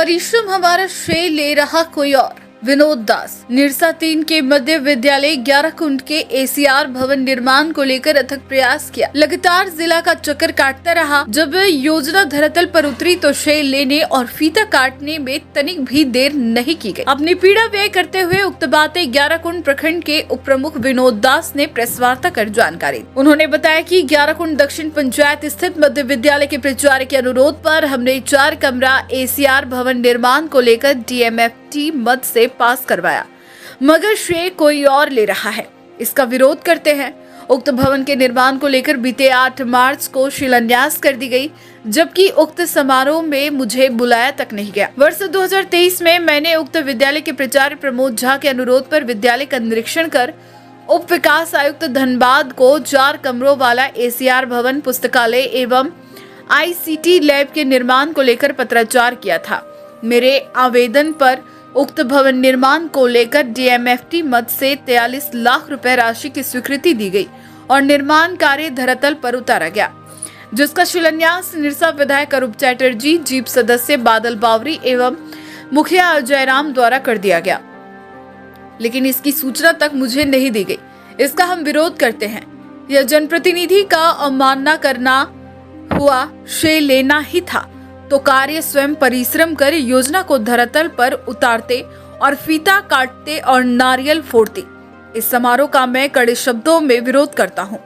परिश्रम हमारा श्रेय ले रहा कोई और। विनोद दास निरसा 3 के मध्य विद्यालय 11 कुंड के एसीआर भवन निर्माण को लेकर अथक प्रयास किया। लगातार जिला का चक्कर काटता रहा। जब योजना धरातल पर उतरी तो श्रेय लेने और फीता काटने में तनिक भी देर नहीं की गई। अपनी पीड़ा व्यय करते हुए उक्त बातें 11 कुंड प्रखंड के उप प्रमुख विनोद दास ने प्रेस वार्ता कर जानकारी दी। उन्होंने बताया कि 11 कुंड दक्षिण पंचायत स्थित मध्य विद्यालय के प्राचार्य के अनुरोध पर हमने 4 कमरा एसीआर भवन निर्माण को लेकर DMFT मत से पास करवाया, मगर श्रेय कोई और ले रहा है। इसका विरोध करते हैं। उक्त भवन के निर्माण को लेकर बीते 8 मार्च को शिलान्यास कर दी गई, जबकि उक्त समारोह में मुझे बुलाया तक नहीं गया। वर्ष 2023 में मैंने उक्त विद्यालय के प्राचार्य प्रमोद झा के अनुरोध पर विद्यालय का निरीक्षण कर उप विकास आयुक्त धनबाद को 4 कमरों वाला एसीआर भवन, पुस्तकालय एवं ICT लैब के निर्माण को लेकर पत्राचार किया था। मेरे आवेदन पर उक्त भवन निर्माण को लेकर DMFT मद से 43 लाख रुपए राशि की स्वीकृति दी गई और निर्माण कार्य धरातल पर उतारा गया, जिसका शिलान्यास निरसा विधायक अरूप चैटर्जी, जीप सदस्य बादल बावरी एवं मुखिया जयराम द्वारा कर दिया गया, लेकिन इसकी सूचना तक मुझे नहीं दी गई। इसका हम विरोध करते हैं। यह जनप्रतिनिधि का अवमानना करना हुआ। श्रेय लेना ही था तो कार्य स्वयं परिश्रम कर योजना को धरातल पर उतारते और फीता काटते और नारियल फोड़ते। इस समारोह का मैं कड़े शब्दों में विरोध करता हूं।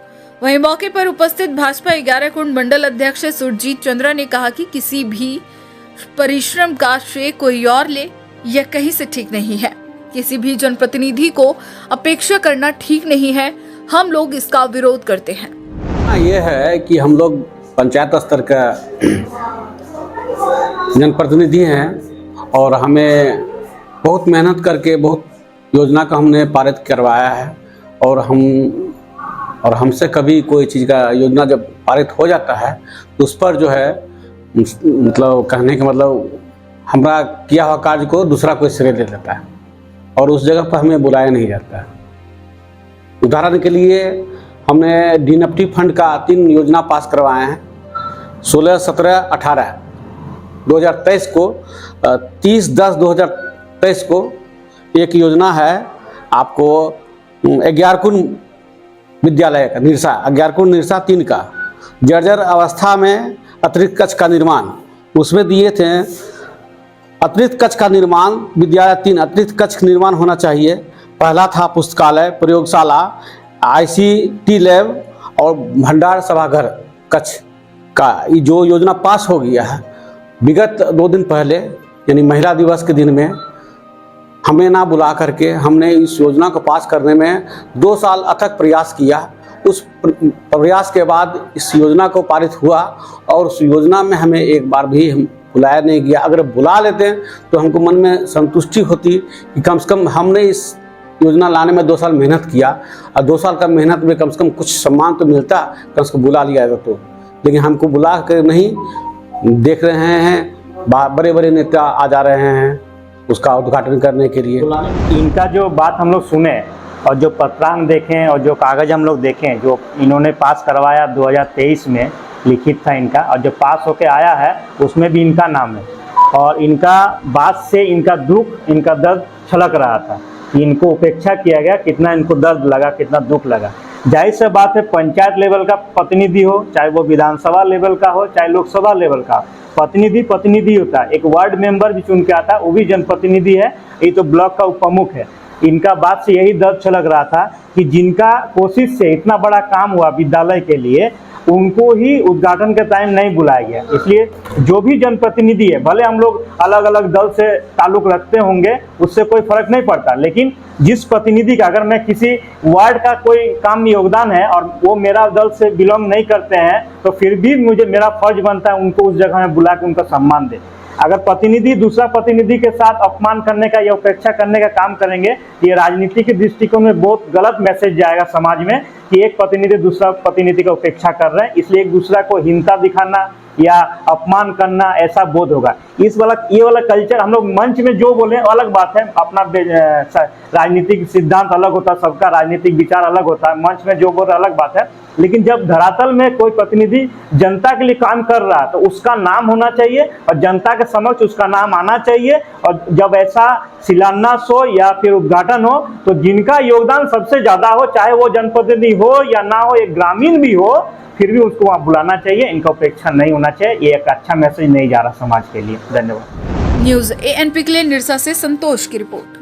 वहीं मौके पर उपस्थित भाजपा 11 कुंड मंडल अध्यक्ष सुरजीत चंद्रा ने कहा कि किसी भी परिश्रम का श्रेय कोई और ले, यह कहीं से ठीक नहीं है। किसी भी जनप्रतिनिधि को अपेक्षा करना ठीक नहीं है। हम लोग इसका विरोध करते हैं। ये है कि हम लोग पंचायत स्तर का जनप्रतिनिधि हैं और हमें बहुत मेहनत करके बहुत योजना का हमने पारित करवाया है और हमसे कभी कोई चीज़ का योजना जब पारित हो जाता है तो उस पर जो है मतलब कहने का मतलब हमारा किया हुआ कार्य को दूसरा कोई श्रेय ले लेता है और उस जगह पर हमें बुलाया नहीं जाता है। उदाहरण के लिए हमने DMFT फंड का 3 योजना पास करवाए हैं। 16, 17, 18 2023 को 30/10/2023 को एक योजना है आपको 11 कुंड विद्यालय का निरसा 11 कुंड निरसा 3 का जर्जर अवस्था में अतिरिक्त कक्ष का निर्माण, उसमें दिए थे अतिरिक्त कक्ष का निर्माण विद्यालय 3 अतिरिक्त कक्ष निर्माण होना चाहिए। पहला था पुस्तकालय, प्रयोगशाला, ICT लैब और भंडार सभाघर कक्ष का। ये जो योजना पास हो गया है विगत 2 दिन पहले यानी महिला दिवस के दिन में हमें ना बुला करके हमने इस योजना को पास करने में 2 साल अथक प्रयास किया। उस प्रयास के बाद इस योजना को पारित हुआ और उस योजना में हमें एक बार भी बुलाया नहीं गया। अगर बुला लेते तो हमको मन में संतुष्टि होती कि कम से कम हमने इस योजना लाने में 2 साल मेहनत किया और 2 साल का मेहनत में कम से कम कुछ सम्मान तो मिलता, कम से कम बुला लिया जाता तो। लेकिन हमको बुला कर नहीं देख रहे हैं, बड़े बड़े नेता आ जा रहे हैं उसका उद्घाटन करने के लिए। इनका जो बात हम लोग सुने और जो पत्रांग देखें और जो कागज़ हम लोग देखें जो इन्होंने पास करवाया 2023 में लिखित था इनका, और जो पास होके आया है उसमें भी इनका नाम है और इनका बात से इनका दुख, इनका दर्द छलक रहा था। इनको उपेक्षा किया गया, कितना इनको दर्द लगा, कितना दुख लगा। जाहिर सी बात है, पंचायत लेवल का प्रतिनिधि हो, चाहे वो विधानसभा लेवल का हो, चाहे लोकसभा लेवल का, प्रतिनिधि होता है। एक वार्ड मेंबर भी चुन के आता है, वो भी जनप्रतिनिधि है। ये तो ब्लॉक का उपप्रमुख है। इनका बात से यही दर्द छलक रहा था कि जिनका कोशिश से इतना बड़ा काम हुआ विद्यालय के लिए, उनको ही उद्घाटन के टाइम नहीं बुलाया गया। इसलिए जो भी जनप्रतिनिधि है, भले हम लोग अलग अलग दल से ताल्लुक रखते होंगे, उससे कोई फर्क नहीं पड़ता, लेकिन जिस प्रतिनिधि का अगर मैं किसी वार्ड का कोई काम में योगदान है और वो मेरा दल से बिलोंग नहीं करते हैं तो फिर भी मेरा फर्ज बनता है उनको उस जगह में बुला के उनका सम्मान दे। अगर प्रतिनिधि दूसरा प्रतिनिधि के साथ अपमान करने का या उपेक्षा करने का काम करेंगे, ये राजनीति के दृष्टिकोण में बहुत गलत मैसेज जाएगा समाज में कि एक प्रतिनिधि दूसरा प्रतिनिधि का उपेक्षा कर रहे हैं, इसलिए एक दूसरा को हीनता दिखाना या अपमान करना ऐसा बोध होगा। ये वाला कल्चर हम लोग मंच में जो बोले अलग बात है, अपना राजनीतिक सिद्धांत अलग होता है, सबका राजनीतिक विचार अलग होता है, मंच में जो बोल रहे अलग बात है, लेकिन जब धरातल में कोई प्रतिनिधि जनता के लिए काम कर रहा है तो उसका नाम होना चाहिए और जनता के समक्ष उसका नाम आना चाहिए। और जब ऐसा शिलान्यास हो या फिर उद्घाटन हो तो जिनका योगदान सबसे ज्यादा हो, चाहे वो जनप्रतिनिधि हो या ना हो, एक ग्रामीण भी हो, फिर भी उसको वहाँ बुलाना चाहिए। इनका उपेक्षा नहीं होना चाहिए। ये एक अच्छा मैसेज नहीं जा रहा समाज के लिए। धन्यवाद। न्यूज ANP के लिए निरसा से संतोष की रिपोर्ट।